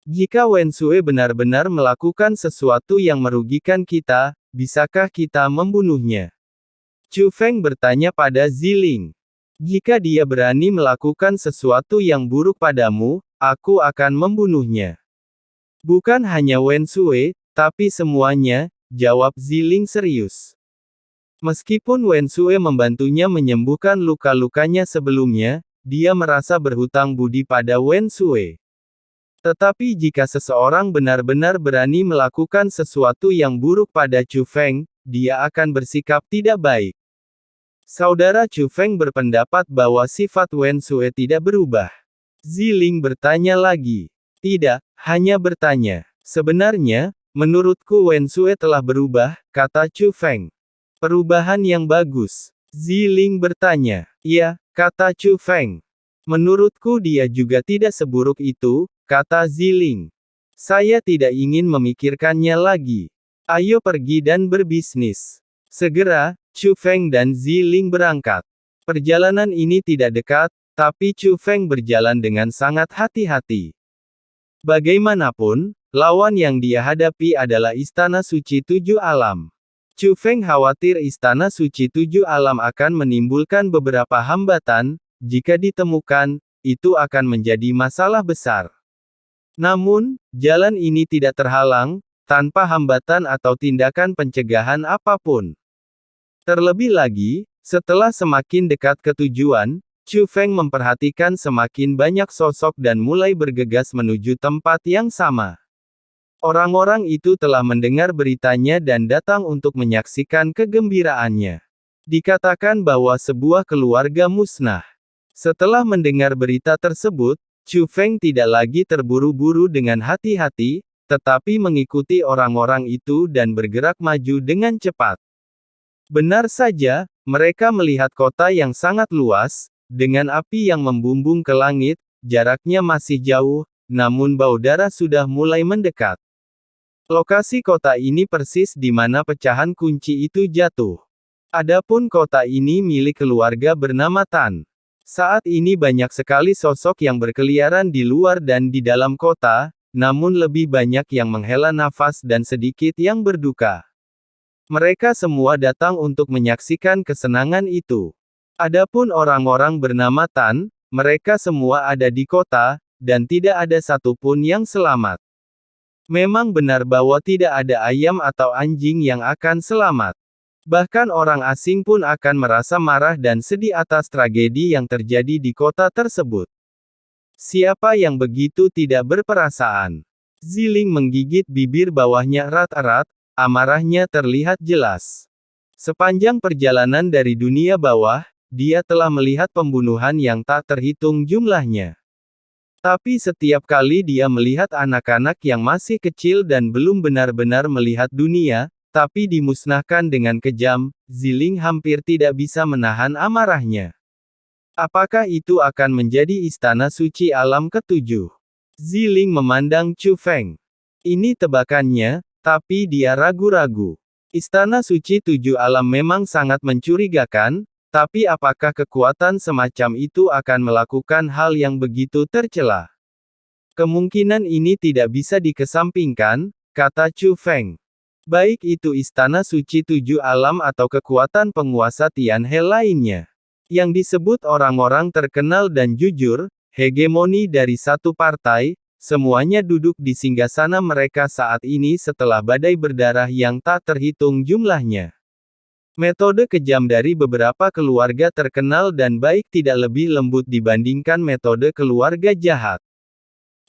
Jika Wen Sue benar-benar melakukan sesuatu yang merugikan kita, bisakah kita membunuhnya? Chu Feng bertanya pada Ziling. Jika dia berani melakukan sesuatu yang buruk padamu, aku akan membunuhnya. Bukan hanya Wen Sue, tapi semuanya, jawab Ziling serius. Meskipun Wen Sue membantunya menyembuhkan luka-lukanya sebelumnya, dia merasa berhutang budi pada Wen Sue. Tetapi jika seseorang benar-benar berani melakukan sesuatu yang buruk pada Chu Feng, dia akan bersikap tidak baik. Saudara Chu Feng berpendapat bahwa sifat Wen Sue tidak berubah. Ziling bertanya lagi. Tidak, hanya bertanya. Sebenarnya, menurutku Wen Sue telah berubah, kata Chu Feng. Perubahan yang bagus. Ziling bertanya. Iya, kata Chu Feng. Menurutku dia juga tidak seburuk itu, kata Ziling. Saya tidak ingin memikirkannya lagi. Ayo pergi dan berbisnis. Segera, Chu Feng dan Ziling berangkat. Perjalanan ini tidak dekat, tapi Chu Feng berjalan dengan sangat hati-hati. Bagaimanapun, lawan yang dia hadapi adalah Istana Suci Tujuh Alam. Chu Feng khawatir Istana Suci Tujuh Alam akan menimbulkan beberapa hambatan, jika ditemukan, itu akan menjadi masalah besar. Namun, jalan ini tidak terhalang, tanpa hambatan atau tindakan pencegahan apapun. Terlebih lagi, setelah semakin dekat ke tujuan, Chu Feng memperhatikan semakin banyak sosok dan mulai bergegas menuju tempat yang sama. Orang-orang itu telah mendengar beritanya dan datang untuk menyaksikan kegembiraannya. Dikatakan bahwa sebuah keluarga musnah. Setelah mendengar berita tersebut, Chu Feng tidak lagi terburu-buru dengan hati-hati, tetapi mengikuti orang-orang itu dan bergerak maju dengan cepat. Benar saja, mereka melihat kota yang sangat luas, dengan api yang membumbung ke langit, jaraknya masih jauh, namun bau darah sudah mulai mendekat. Lokasi kota ini persis di mana pecahan kunci itu jatuh. Adapun kota ini milik keluarga bernama Tan. Saat ini banyak sekali sosok yang berkeliaran di luar dan di dalam kota, namun lebih banyak yang menghela nafas dan sedikit yang berduka. Mereka semua datang untuk menyaksikan kesenangan itu. Adapun orang-orang bernama Tan, mereka semua ada di kota, dan tidak ada satupun yang selamat. Memang benar bahwa tidak ada ayam atau anjing yang akan selamat. Bahkan orang asing pun akan merasa marah dan sedih atas tragedi yang terjadi di kota tersebut. Siapa yang begitu tidak berperasaan? Ziling menggigit bibir bawahnya erat-erat, amarahnya terlihat jelas. Sepanjang perjalanan dari dunia bawah, dia telah melihat pembunuhan yang tak terhitung jumlahnya. Tapi setiap kali dia melihat anak-anak yang masih kecil dan belum benar-benar melihat dunia, tapi dimusnahkan dengan kejam, Ziling hampir tidak bisa menahan amarahnya. Apakah itu akan menjadi Istana Suci Alam ke-7? Ziling memandang Chu Feng. Ini tebakannya, tapi dia ragu-ragu. Istana Suci Tujuh Alam memang sangat mencurigakan, tapi apakah kekuatan semacam itu akan melakukan hal yang begitu tercela? Kemungkinan ini tidak bisa dikesampingkan, kata Chu Feng. Baik itu Istana Suci Tujuh Alam atau kekuatan penguasa Tianhe lainnya. Yang disebut orang-orang terkenal dan jujur, hegemoni dari satu partai, semuanya duduk di singgasana mereka saat ini setelah badai berdarah yang tak terhitung jumlahnya. Metode kejam dari beberapa keluarga terkenal dan baik tidak lebih lembut dibandingkan metode keluarga jahat.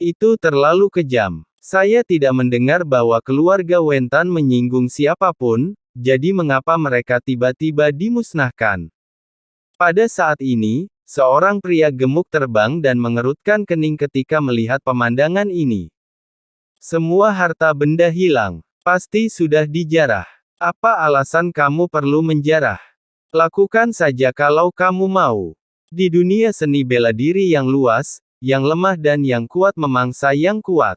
Itu terlalu kejam. Saya tidak mendengar bahwa keluarga Wentan menyinggung siapapun, jadi mengapa mereka tiba-tiba dimusnahkan? Pada saat ini, seorang pria gemuk terbang dan mengerutkan kening ketika melihat pemandangan ini. Semua harta benda hilang. Pasti sudah dijarah. Apa alasan kamu perlu menjarah? Lakukan saja kalau kamu mau. Di dunia seni bela diri yang luas, yang lemah dan yang kuat memangsa yang kuat.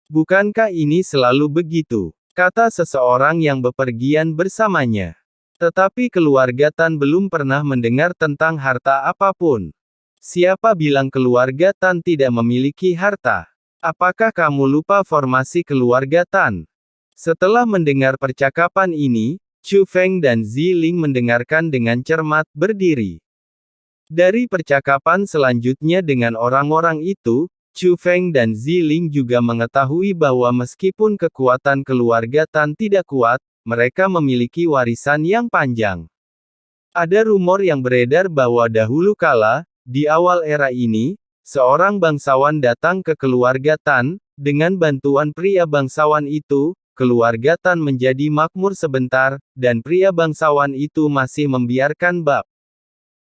Bukankah ini selalu begitu? Kata seseorang yang bepergian bersamanya. Tetapi keluarga Tan belum pernah mendengar tentang harta apapun. Siapa bilang keluarga Tan tidak memiliki harta? Apakah kamu lupa formasi keluarga Tan? Setelah mendengar percakapan ini, Chu Feng dan Ziling mendengarkan dengan cermat, berdiri. Dari percakapan selanjutnya dengan orang-orang itu, Chu Feng dan Ziling juga mengetahui bahwa meskipun kekuatan keluarga Tan tidak kuat, mereka memiliki warisan yang panjang. Ada rumor yang beredar bahwa dahulu kala, di awal era ini, seorang bangsawan datang ke keluarga Tan. Dengan bantuan pria bangsawan itu, keluarga Tan menjadi makmur sebentar, dan pria bangsawan itu masih membiarkan bab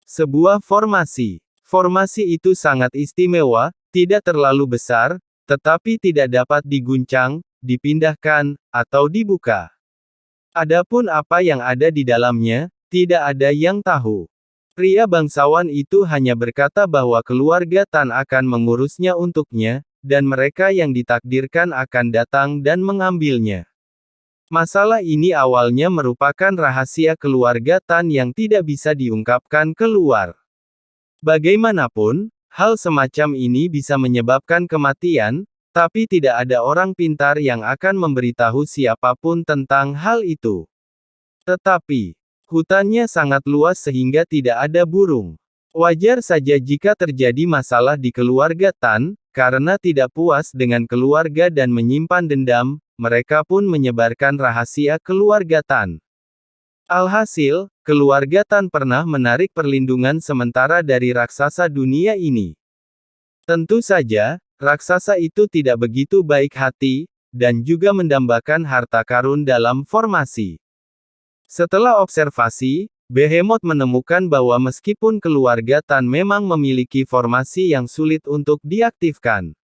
sebuah formasi. Formasi itu sangat istimewa, tidak terlalu besar, tetapi tidak dapat diguncang, dipindahkan, atau dibuka. Adapun apa yang ada di dalamnya, tidak ada yang tahu. Pria bangsawan itu hanya berkata bahwa keluarga Tan akan mengurusnya untuknya, dan mereka yang ditakdirkan akan datang dan mengambilnya. Masalah ini awalnya merupakan rahasia keluarga Tan yang tidak bisa diungkapkan keluar. Bagaimanapun, hal semacam ini bisa menyebabkan kematian, tapi tidak ada orang pintar yang akan memberitahu siapapun tentang hal itu. Tetapi, hutannya sangat luas sehingga tidak ada burung. Wajar saja jika terjadi masalah di keluarga Tan, karena tidak puas dengan keluarga dan menyimpan dendam, mereka pun menyebarkan rahasia keluarga Tan. Alhasil, keluarga Tan pernah menarik perlindungan sementara dari raksasa dunia ini. Tentu saja, raksasa itu tidak begitu baik hati, dan juga mendambakan harta karun dalam formasi. Setelah observasi, Behemoth menemukan bahwa meskipun keluarga Tan memang memiliki formasi yang sulit untuk diaktifkan,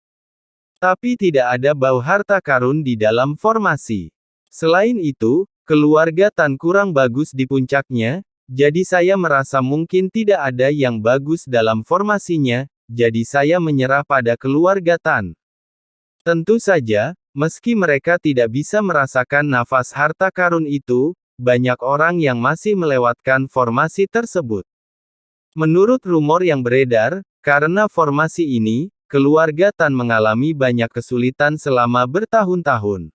tapi tidak ada bau harta karun di dalam formasi. Selain itu, keluarga Tan kurang bagus di puncaknya, jadi saya merasa mungkin tidak ada yang bagus dalam formasinya, jadi saya menyerah pada keluarga Tan. Tentu saja, meski mereka tidak bisa merasakan nafas harta karun itu, banyak orang yang masih melewatkan formasi tersebut. Menurut rumor yang beredar, karena formasi ini, keluarga Tan mengalami banyak kesulitan selama bertahun-tahun.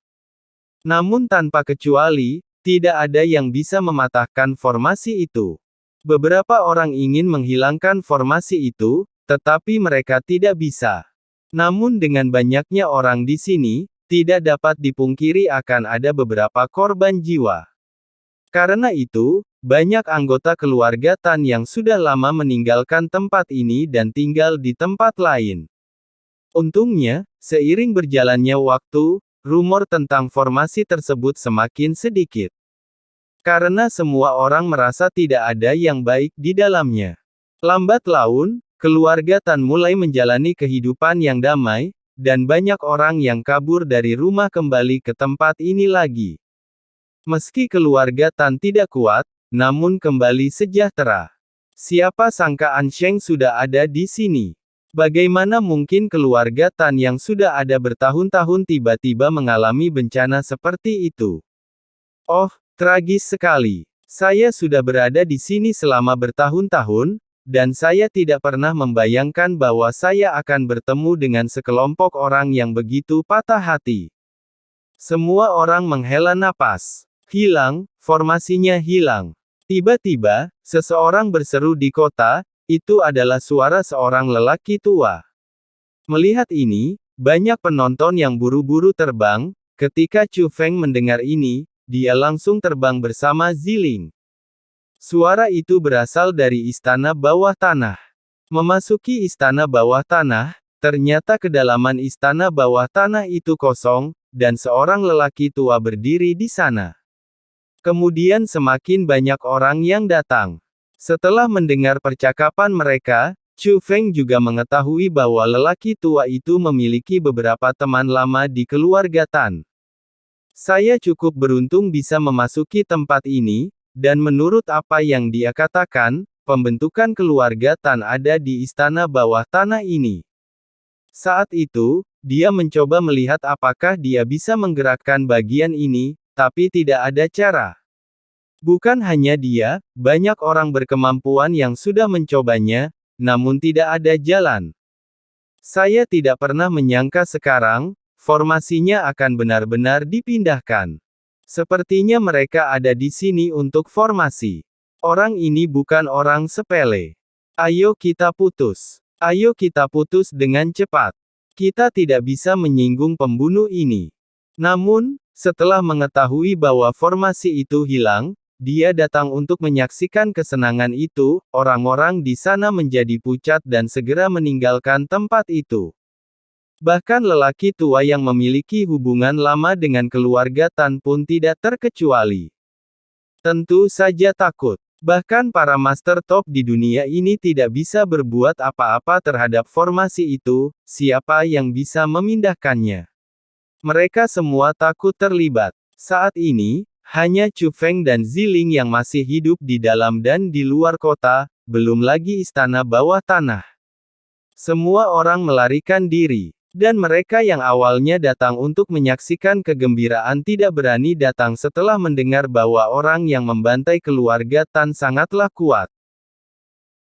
Namun tanpa kecuali, tidak ada yang bisa mematahkan formasi itu. Beberapa orang ingin menghilangkan formasi itu, tetapi mereka tidak bisa. Namun dengan banyaknya orang di sini, tidak dapat dipungkiri akan ada beberapa korban jiwa. Karena itu, banyak anggota keluarga Tan yang sudah lama meninggalkan tempat ini dan tinggal di tempat lain. Untungnya, seiring berjalannya waktu, rumor tentang formasi tersebut semakin sedikit. Karena semua orang merasa tidak ada yang baik di dalamnya. Lambat laun, keluarga Tan mulai menjalani kehidupan yang damai, dan banyak orang yang kabur dari rumah kembali ke tempat ini lagi. Meski keluarga Tan tidak kuat, namun kembali sejahtera. Siapa sangka Ansheng sudah ada di sini. Bagaimana mungkin keluarga Tan yang sudah ada bertahun-tahun tiba-tiba mengalami bencana seperti itu? Oh, tragis sekali. Saya sudah berada di sini selama bertahun-tahun, dan saya tidak pernah membayangkan bahwa saya akan bertemu dengan sekelompok orang yang begitu patah hati. Semua orang menghela napas. Hilang, formasinya hilang. Tiba-tiba, seseorang berseru di kota, itu adalah suara seorang lelaki tua. Melihat ini, banyak penonton yang buru-buru terbang. Ketika Chu Feng mendengar ini, dia langsung terbang bersama Ziling. Suara itu berasal dari istana bawah tanah. Memasuki istana bawah tanah, ternyata kedalaman istana bawah tanah itu kosong, dan seorang lelaki tua berdiri di sana. Kemudian semakin banyak orang yang datang. Setelah mendengar percakapan mereka, Chu Feng juga mengetahui bahwa lelaki tua itu memiliki beberapa teman lama di keluarga Tan. Saya cukup beruntung bisa memasuki tempat ini, dan menurut apa yang dia katakan, pembentukan keluarga Tan ada di istana bawah tanah ini. Saat itu, dia mencoba melihat apakah dia bisa menggerakkan bagian ini, tapi tidak ada cara. Bukan hanya dia, banyak orang berkemampuan yang sudah mencobanya, namun tidak ada jalan. Saya tidak pernah menyangka sekarang, formasinya akan benar-benar dipindahkan. Sepertinya mereka ada di sini untuk formasi. Orang ini bukan orang sepele. Ayo kita putus. Ayo kita putus dengan cepat. Kita tidak bisa menyinggung pembunuh ini. Namun, setelah mengetahui bahwa formasi itu hilang, dia datang untuk menyaksikan kesenangan itu. Orang-orang di sana menjadi pucat dan segera meninggalkan tempat itu. Bahkan lelaki tua yang memiliki hubungan lama dengan keluarga Tan pun tidak terkecuali. Tentu saja takut. Bahkan para master top di dunia ini tidak bisa berbuat apa-apa terhadap formasi itu. Siapa yang bisa memindahkannya? Mereka semua takut terlibat. Saat ini, hanya Chu Feng dan Ziling yang masih hidup di dalam dan di luar kota, belum lagi istana bawah tanah. Semua orang melarikan diri. Dan mereka yang awalnya datang untuk menyaksikan kegembiraan tidak berani datang setelah mendengar bahwa orang yang membantai keluarga Tan sangatlah kuat.